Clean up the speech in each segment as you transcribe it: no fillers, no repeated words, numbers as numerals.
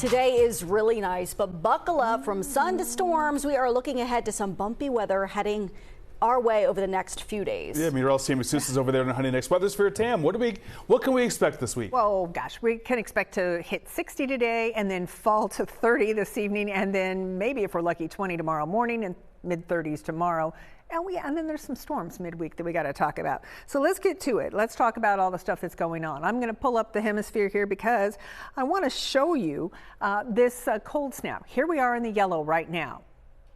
Today is really nice, but buckle up. From sun to storms, we are looking ahead to some bumpy weather heading our way over the next few days. Yeah, meteorologist Tammie Souza is over there in Honey Next Weathersphere. Tam, what can we expect this week? Well, gosh, we can expect to hit 60 today and then fall to 30 this evening, and then maybe if we're lucky 20 tomorrow morning and mid-30s tomorrow. And then there's some storms midweek that we got to talk about. So let's get to it. Let's talk about all the stuff that's going on. I'm going to pull up the hemisphere here because I want to show you this cold snap. Here we are in the yellow right now.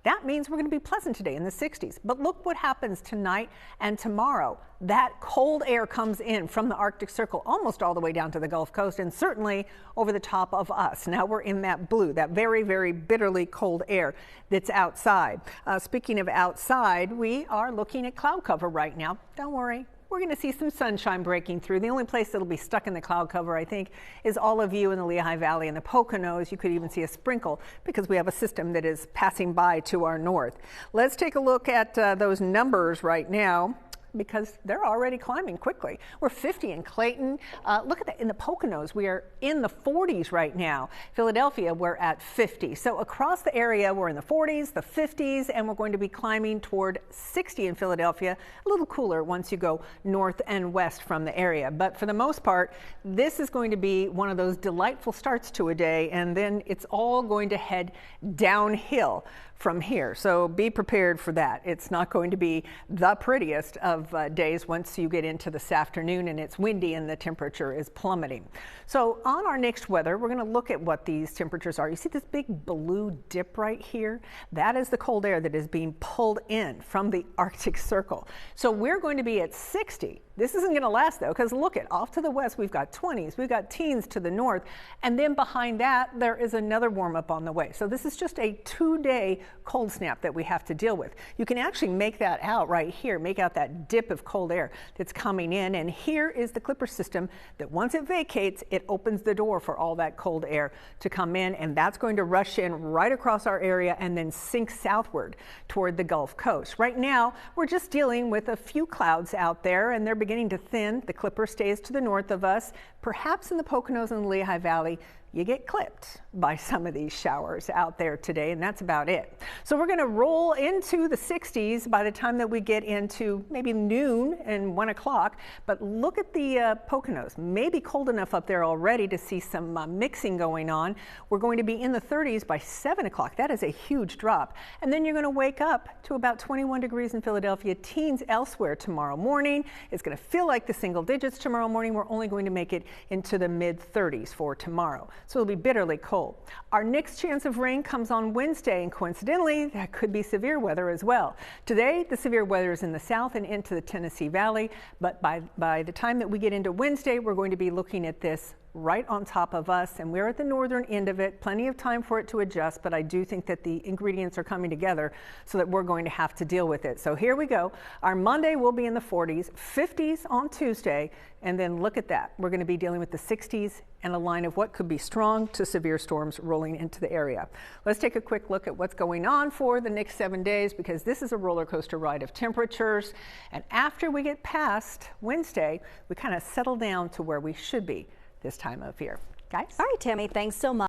That means we're going to be pleasant today in the 60s. But look what happens tonight and tomorrow. That cold air comes in from the Arctic Circle almost all the way down to the Gulf Coast and certainly over the top of us. Now we're in that blue, that very, very bitterly cold air that's outside. Speaking of outside, we are looking at cloud cover right now. Don't worry. We're going to see some sunshine breaking through. The only place that'll be stuck in the cloud cover, I think, is all of you in the Lehigh Valley and the Poconos. You could even see a sprinkle because we have a system that is passing by to our north. Let's take a look at those numbers right now, because they're already climbing quickly. We're 50 in Clayton. Look at that, in the Poconos, we are in the 40s right now. Philadelphia, we're at 50. So across the area, we're in the 40s, the 50s, and we're going to be climbing toward 60 in Philadelphia. A little cooler once you go north and west from the area. But for the most part, this is going to be one of those delightful starts to a day, and then it's all going to head downhill from here. So be prepared for that. It's not going to be the prettiest of days once you get into this afternoon and it's windy and the temperature is plummeting. So on our next weather, we're going to look at what these temperatures are. You see this big blue dip right here? That is the cold air that is being pulled in from the Arctic Circle. So we're going to be at 60. This isn't going to last though, because look at off to the west, we've got 20s, we've got teens to the north, and then behind that, there is another warm up on the way. So this is just a 2-day cold snap that we have to deal with. You can actually make that out right here, make out that dip of cold air that's coming in. And here is the Clipper system that once it vacates, it opens the door for all that cold air to come in. And that's going to rush in right across our area and then sink southward toward the Gulf Coast. Right now, we're just dealing with a few clouds out there and they're beginning to thin. The Clipper stays to the north of us. Perhaps in the Poconos and the Lehigh Valley, you get clipped by some of these showers out there today, and that's about it. So we're going to roll into the 60s by the time that we get into maybe noon and 1 o'clock. But look at the Poconos, maybe cold enough up there already to see some mixing going on. We're going to be in the 30s by 7 o'clock. That is a huge drop. And then you're going to wake up to about 21 degrees in Philadelphia, teens elsewhere tomorrow morning. It's going to feel like the single digits tomorrow morning. We're only going to make it into the mid 30s for tomorrow. So it'll be bitterly cold. Our next chance of rain comes on Wednesday, and coincidentally, that could be severe weather as well. Today, the severe weather is in the south and into the Tennessee Valley, but by the time that we get into Wednesday, we're going to be looking at this right on top of us, and we're at the northern end of it. Plenty of time for it to adjust, but I do think that the ingredients are coming together so that we're going to have to deal with it. So here we go. Our Monday will be in the 40s, 50s on Tuesday, and then look at that. We're going to be dealing with the 60s and a line of what could be strong to severe storms rolling into the area. Let's take a quick look at what's going on for the next 7 days, because this is a roller coaster ride of temperatures. And after we get past Wednesday, we kind of settle down to where we should be this time of year. Guys? All right, Tammie, thanks so much.